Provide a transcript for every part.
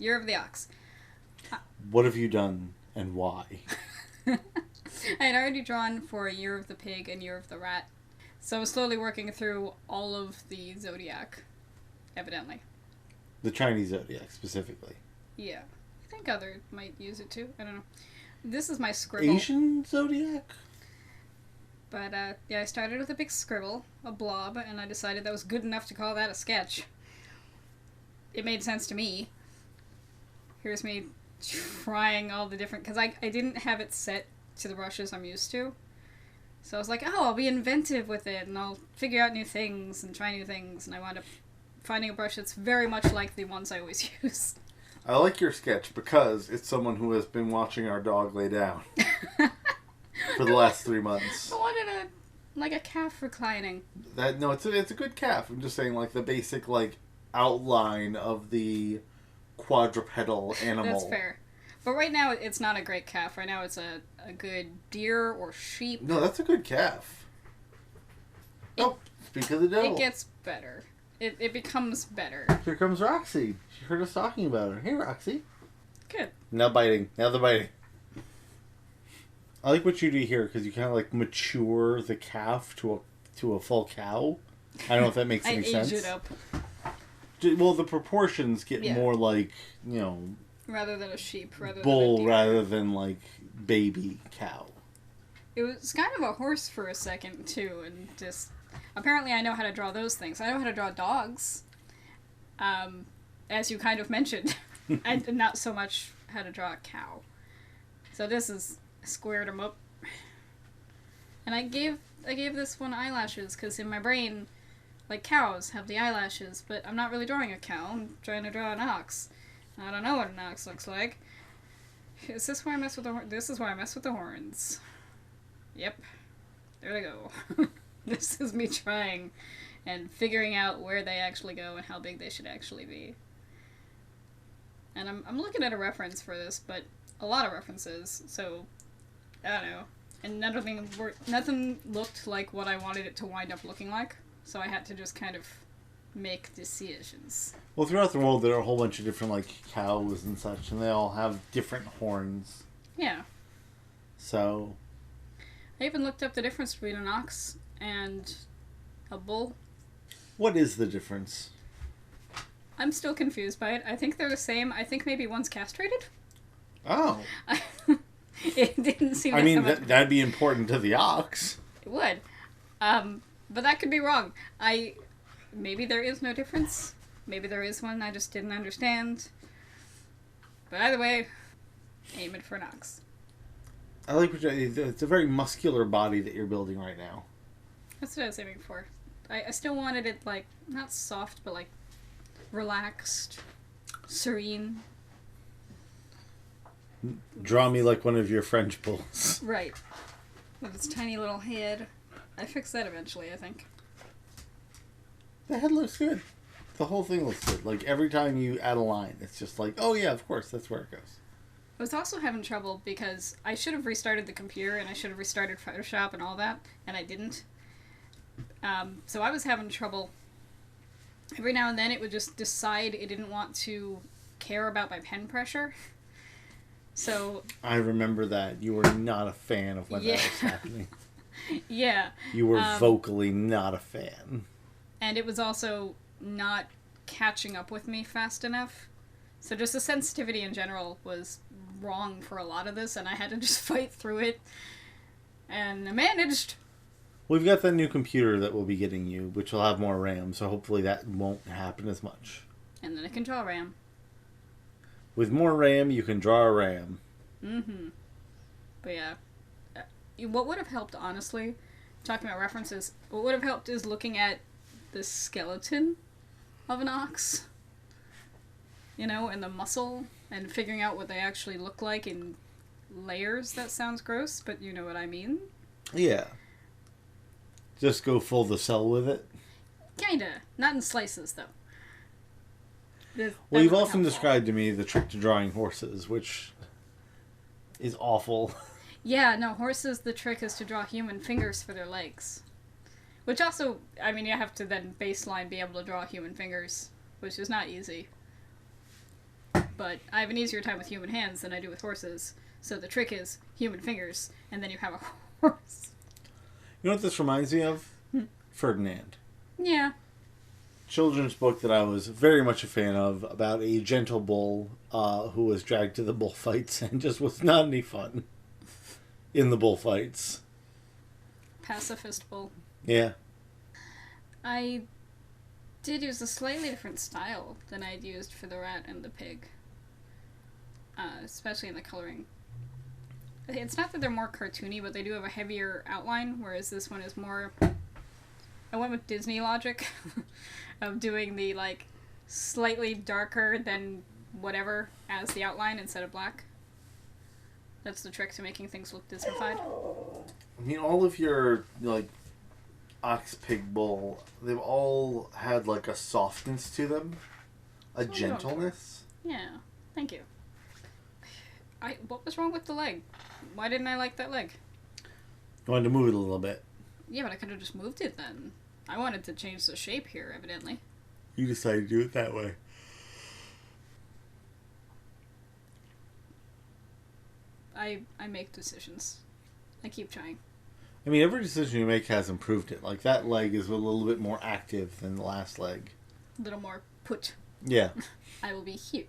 Year of the Ox. What have you done and why? I had already drawn for Year of the Pig and Year of the Rat. So I was slowly working through all of the zodiac, evidently. The Chinese zodiac, specifically. Yeah. I think others might use it too. I don't know. This is my scribble. Asian zodiac? But, yeah, I started with a big scribble, a blob, and I decided that was good enough to call that a sketch. It made sense to me. Here's me trying all the different... Because I didn't have it set to the brushes I'm used to. So I was like, oh, I'll be inventive with it, and I'll figure out new things and try new things, and I wound up finding a brush that's very much like the ones I always use. I like your sketch because it's someone who has been watching our dog lay down for the last 3 months. I wanted a calf reclining. No, it's a good calf. I'm just saying, like, the basic, like, outline of the quadrupedal animal. That's fair. But right now, it's not a great calf. Right now, it's a good deer or sheep. No, that's a good calf. Speak of the devil. It gets better. It becomes better. Here comes Roxy. She heard us talking about her. Hey, Roxy. Good. Now biting. Now the biting. I like what you do here because you kind of like mature the calf to a full cow. I don't know if that makes any sense. I age it up. Well, the proportions get more like, rather than a sheep, bull rather than like baby cow. It was kind of a horse for a second too, and just apparently I know how to draw those things. I know how to draw dogs, as you kind of mentioned, and not so much how to draw a cow. So this is squared them up, and I gave this one eyelashes because in my brain, like cows have the eyelashes, but I'm not really drawing a cow. I'm trying to draw an ox. I don't know what an ox looks like. Is this where I mess with the horns? This is where I mess with the horns. Yep. There they go. This is me trying and figuring out where they actually go and how big they should actually be. And I'm looking at a reference for this, but a lot of references, so I don't know. And nothing looked like what I wanted it to wind up looking like, so I had to just kind of make decisions. Well, throughout the world, there are a whole bunch of different, like, cows and such, and they all have different horns. Yeah. So... I even looked up the difference between an ox and a bull. What is the difference? I'm still confused by it. I think they're the same. I think maybe one's castrated. Oh. It didn't seem I mean, that'd be important to the ox. It would. But that could be wrong. Maybe there is no difference. Maybe there is one I just didn't understand. But either way, aim it for an ox. I like it's a very muscular body that you're building right now. That's what I was aiming for. I still wanted it, like, not soft, but, like, relaxed, serene. Draw me like one of your French bulls. Right. With its tiny little head. I fixed that eventually, I think. The head looks good. The whole thing looks good. Like, every time you add a line, it's just like, oh yeah, of course, that's where it goes. I was also having trouble because I should have restarted the computer and I should have restarted Photoshop and all that, and I didn't. So I was having trouble. Every now and then it would just decide it didn't want to care about my pen pressure. So... I remember that. You were not a fan of when that was happening. Yeah. You were vocally not a fan. And it was also not catching up with me fast enough. So just the sensitivity in general was wrong for a lot of this, and I had to just fight through it. And I managed. We've got that new computer that we'll be getting you, which will have more RAM, so hopefully that won't happen as much. And then I can draw RAM. With more RAM, you can draw a RAM. Mm-hmm. But yeah. What would have helped, honestly, talking about references, what would have helped is looking at the skeleton of an ox. And the muscle, and figuring out what they actually look like in layers. That sounds gross, but you know what I mean? Yeah. Just go full the cell with it? Kinda. Not in slices, though. Well, you've often described to me the trick to drawing horses, which is awful. Yeah, no, horses, the trick is to draw human fingers for their legs. Which also, I mean, you have to then baseline be able to draw human fingers, which is not easy. but I have an easier time with human hands than I do with horses. So the trick is human fingers, and then you have a horse. You know what this reminds me of? Ferdinand. Yeah. Children's book that I was very much a fan of about a gentle bull who was dragged to the bullfights and just was not any fun in the bullfights. Pacifist bull. Yeah. I did use a slightly different style than I'd used for the rat and the pig. Especially in the coloring. It's not that they're more cartoony, but they do have a heavier outline, whereas this one is more... I went with Disney logic of doing the, like, slightly darker than whatever as the outline instead of black. That's the trick to making things look Disneyfied. I mean, all of your, like, ox, pig, bull, they've all had, like, a softness to them. A gentleness. Yeah, thank you. What was wrong with the leg? Why didn't I like that leg? You wanted to move it a little bit. Yeah, but I could have just moved it then. I wanted to change the shape here, evidently. You decided to do it that way. I make decisions. I keep trying. I mean, every decision you make has improved it. Like, that leg is a little bit more active than the last leg. A little more put. Yeah. I will be here.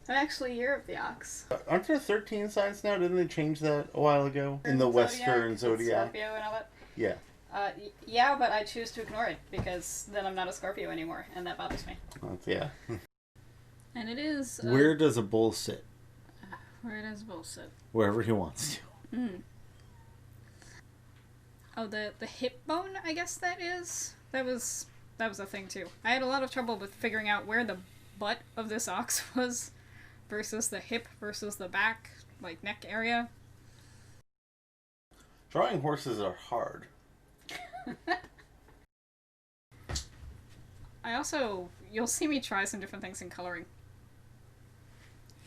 I'm actually Year of the Ox. Aren't there 13 signs now? Didn't they change that a while ago? In the Western Zodiac? Scorpio and all that. Yeah. Yeah, but I choose to ignore it because then I'm not a Scorpio anymore, and that bothers me. Yeah. And it is... Where does a bull sit? Where does a bull sit? Wherever he wants to. Mm. Oh, the hip bone, I guess that is? That was a thing, too. I had a lot of trouble with figuring out where the butt of this ox was versus the hip versus the back, like, neck area. Drawing horses are hard. You'll see me try some different things in coloring.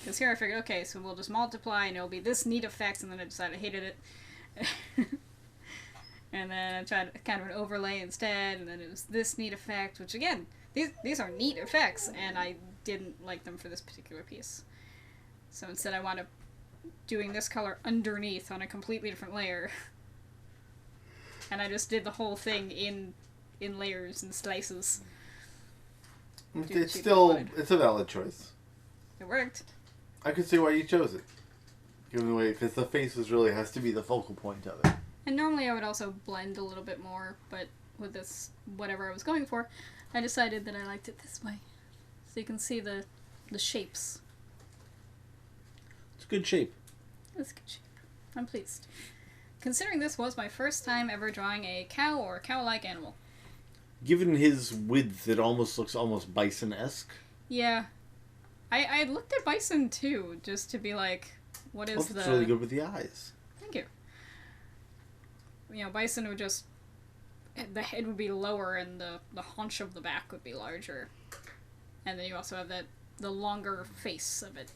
Because here I figured, okay, so we'll just multiply and it'll be this neat effect, and then I decided I hated it. And then I tried kind of an overlay instead, and then it was this neat effect, which again, these are neat effects, and I didn't like them for this particular piece. So instead I wound up doing this color underneath on a completely different layer. And I just did the whole thing in layers and slices. It's a valid choice. It worked. I could see why you chose it. Given the way, because the face really has to be the focal point of it. And normally I would also blend a little bit more, but with this, whatever I was going for, I decided that I liked it this way. So you can see the shapes. It's a good shape. It's a good shape. I'm pleased. Considering this was my first time ever drawing a cow or a cow-like animal. Given his width, it almost looks almost bison-esque. Yeah. I looked at bison too, just to be like, what is that's really good with the eyes. Thank you. You know, bison would just... The head would be lower and the haunch of the back would be larger. And then you also have the longer face of it.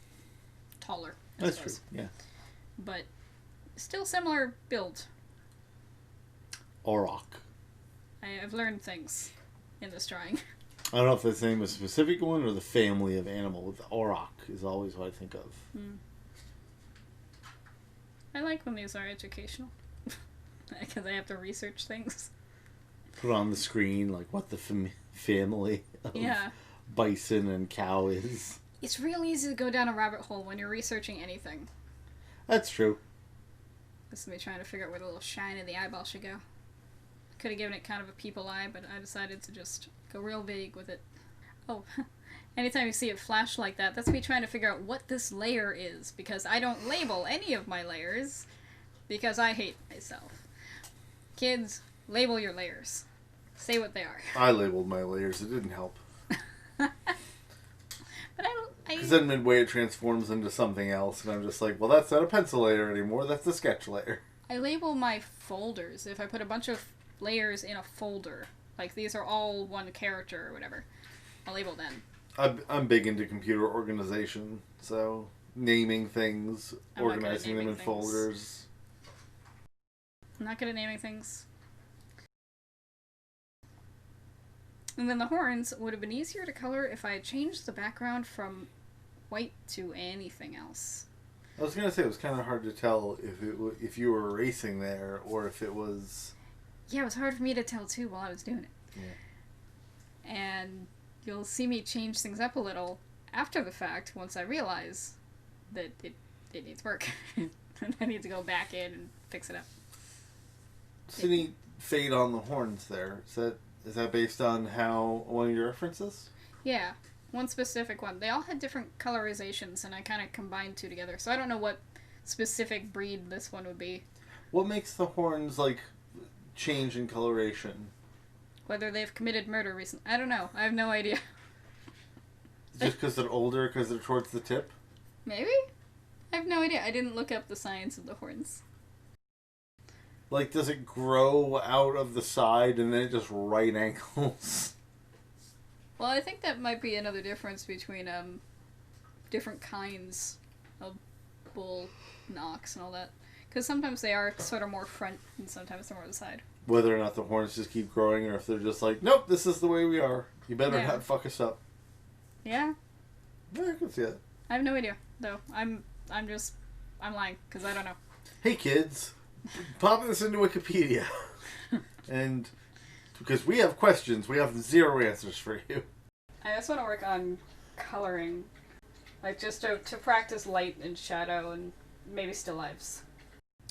Taller. That's true, yeah. But still similar build. Auroch. I've learned things in this drawing. I don't know if that's the name of a specific one or the family of animal. The auroch is always what I think of. I like when these are educational. Because I have to research things. Put on the screen, like, what the family of bison and cow is. It's real easy to go down a rabbit hole when you're researching anything. That's true. This is me trying to figure out where the little shine in the eyeball should go. Could have given it kind of a people eye, but I decided to just go real big with it. Oh, anytime you see it flash like that, that's me trying to figure out what this layer is, because I don't label any of my layers, because I hate myself. Kids, label your layers. Say what they are. I labeled my layers. It didn't help. But because then midway it transforms into something else, and I'm just like, well, that's not a pencil layer anymore. That's a sketch layer. I label my folders. If I put a bunch of layers in a folder, like these are all one character or whatever, I'll label them. I'm big into computer organization, so naming things, organizing them in folders. I'm not good at naming things. And then the horns would have been easier to color if I had changed the background from quite to anything else. I was gonna say it was kind of hard to tell if you were racing there or if it was. Yeah, it was hard for me to tell too while I was doing it. Yeah. And you'll see me change things up a little after the fact once I realize that it needs work. And I need to go back in and fix it up. It's a neat fade on the horns there. Is that based on how one of your references? Yeah, one specific one. They all had different colorizations, and I kind of combined two together. So I don't know what specific breed this one would be. What makes the horns, like, change in coloration? Whether they've committed murder recently. I don't know. I have no idea. Just because they're older, because they're towards the tip? Maybe? I have no idea. I didn't look up the science of the horns. Like, does it grow out of the side and then it just right angles? Well, I think that might be another difference between different kinds of bull knocks and all that. Because sometimes they are sort of more front and sometimes they're more to the side. Whether or not the horns just keep growing or if they're just like, nope, this is the way we are. You better not fuck us up. Yeah. Yeah, I can see that. I have no idea, though. I'm lying, because I don't know. Hey, kids. Pop this into Wikipedia. And because we have questions, we have 0 answers for you. I just want to work on coloring. Like, just to practice light and shadow and maybe still lifes.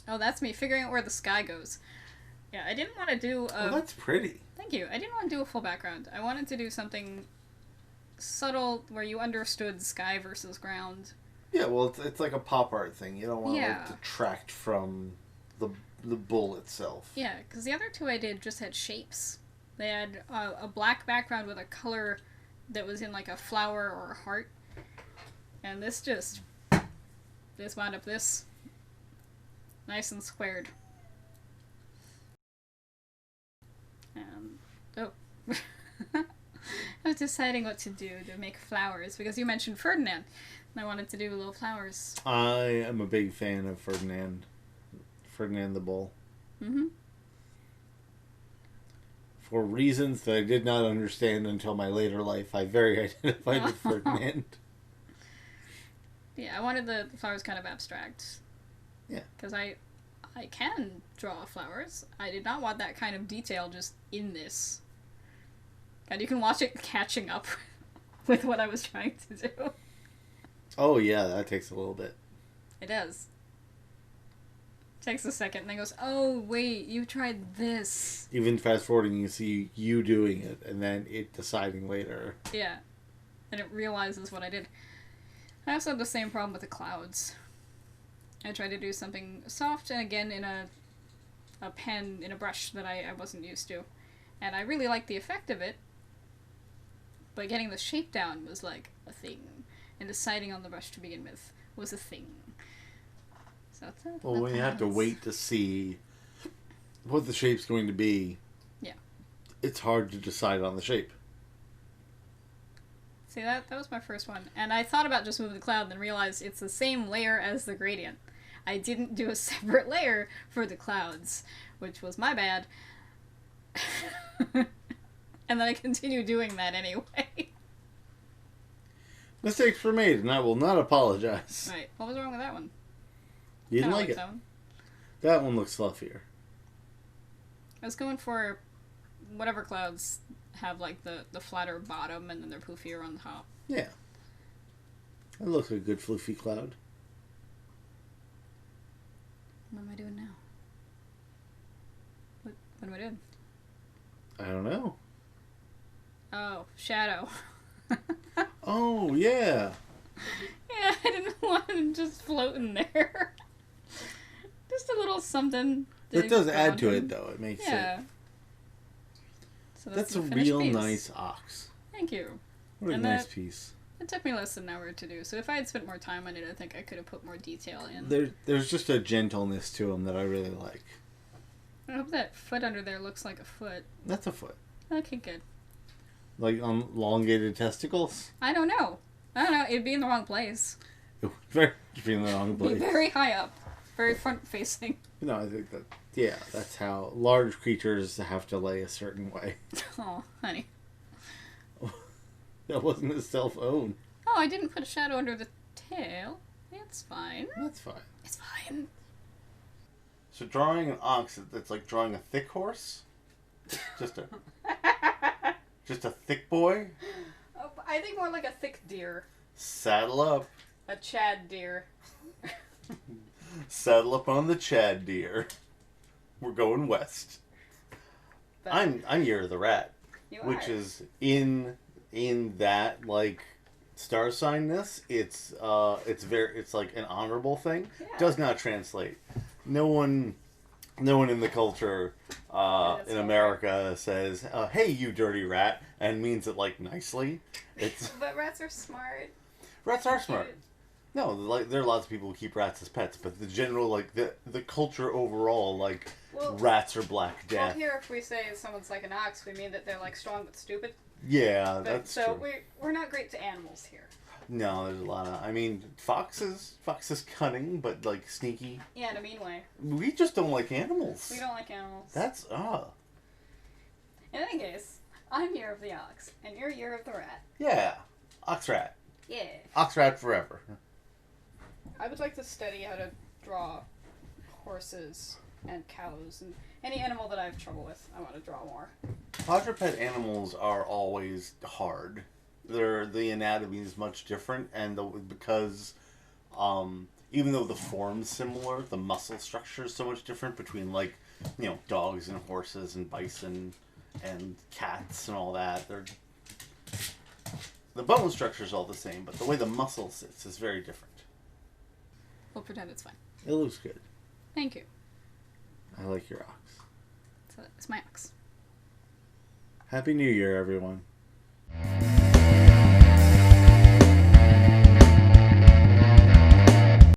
Oh, that's me, figuring out where the sky goes. Yeah, I didn't want to do Oh, that's pretty. Thank you. I didn't want to do a full background. I wanted to do something subtle where you understood sky versus ground. Yeah, well, it's like a pop art thing. You don't want to like, detract from the bull itself. Yeah, because the other two I did just had shapes. They had a black background with a color that was in like a flower or a heart. And this wound up this. Nice and squared. Oh. I was deciding what to do to make flowers because you mentioned Ferdinand. And I wanted to do little flowers. I am a big fan of Ferdinand. Ferdinand the Bull. Mm-hmm. For reasons that I did not understand until my later life, I very identified with Ferdinand. Yeah, I wanted the flowers kind of abstract. Yeah. Because I can draw flowers. I did not want that kind of detail just in this. And you can watch it catching up with what I was trying to do. Oh yeah, that takes a little bit. It does. Takes a second and then goes, oh wait, you tried this. Even fast forwarding, you see you doing it and then it deciding later. Yeah. And it realizes what I did. I also had the same problem with the clouds. I tried to do something soft and again in a pen, in a brush that I wasn't used to. And I really liked the effect of it. But getting the shape down was like a thing. And deciding on the brush to begin with was a thing. So that's it. Well, when you have to wait to see what the shape's going to be, yeah, it's hard to decide on the shape. See, that was my first one. And I thought about just moving the cloud and then realized it's the same layer as the gradient. I didn't do a separate layer for the clouds, which was my bad. And then I continue doing that anyway. Mistakes were made, and I will not apologize. Right. What was wrong with that one? You didn't like it. That one looks fluffier. I was going for whatever clouds have like the flatter bottom and then they're poofier on the top. Yeah. That looks like a good floofy cloud. What am I doing now? What am I doing? I don't know. Oh, shadow. Oh, yeah. Yeah, I didn't want him just floating there. Just a little something. That does add to it, though. It makes it. So that's a real nice ox. Thank you. What a nice piece. It took me less than an hour to do, so if I had spent more time on it, I think I could have put more detail in. There's just a gentleness to him that I really like. I hope that foot under there looks like a foot. That's a foot. Okay, good. Like elongated testicles? I don't know. It'd be in the wrong place. It would very be in the wrong place. Be very high up. Very front facing. No, I think that, yeah, that's how large creatures have to lay a certain way. Oh, honey. That wasn't his cell phone. Oh, I didn't put a shadow under the tail. It's fine. That's fine. It's fine. So drawing an ox, it's like drawing a thick horse? Just a thick boy? Oh, I think more like a thick deer. Saddle up. A Chad deer. Saddle up on the Chad deer. We're going west. But I'm Year of the Rat. you Which are. is in that like star signness, it's like an honorable thing. Yeah. Does not translate. No one in the culture that's in so America says, "Hey, you dirty rat," and means it like nicely. It's But rats are smart. rats are smart. No, like there are lots of people who keep rats as pets, but the general like the culture overall, like Well, rats are black well, death. here if we say someone's like an ox, we mean that they're like strong but stupid. Yeah, But, that's so true. we're not great to animals here. No, there's a lot of. I mean, fox is cunning, but like sneaky. Yeah, in a mean way. We just don't like animals. We don't like animals. That's In any case, I'm Year of the Ox, and you're Year of the Rat. yeah, ox rat, Yeah. ox rat forever. I would like to study how to draw horses and cows and any animal that I have trouble with. I want to draw more. Quadruped animals are always hard. The anatomy is much different, and because even though the form's similar, the muscle structure is so much different between like dogs and horses and bison and cats and all that. The bone structure is all the same, but the way the muscle sits is very different. We'll pretend it's fine. It looks good. Thank you. I like your ox. So it's my ox. Happy New Year, everyone.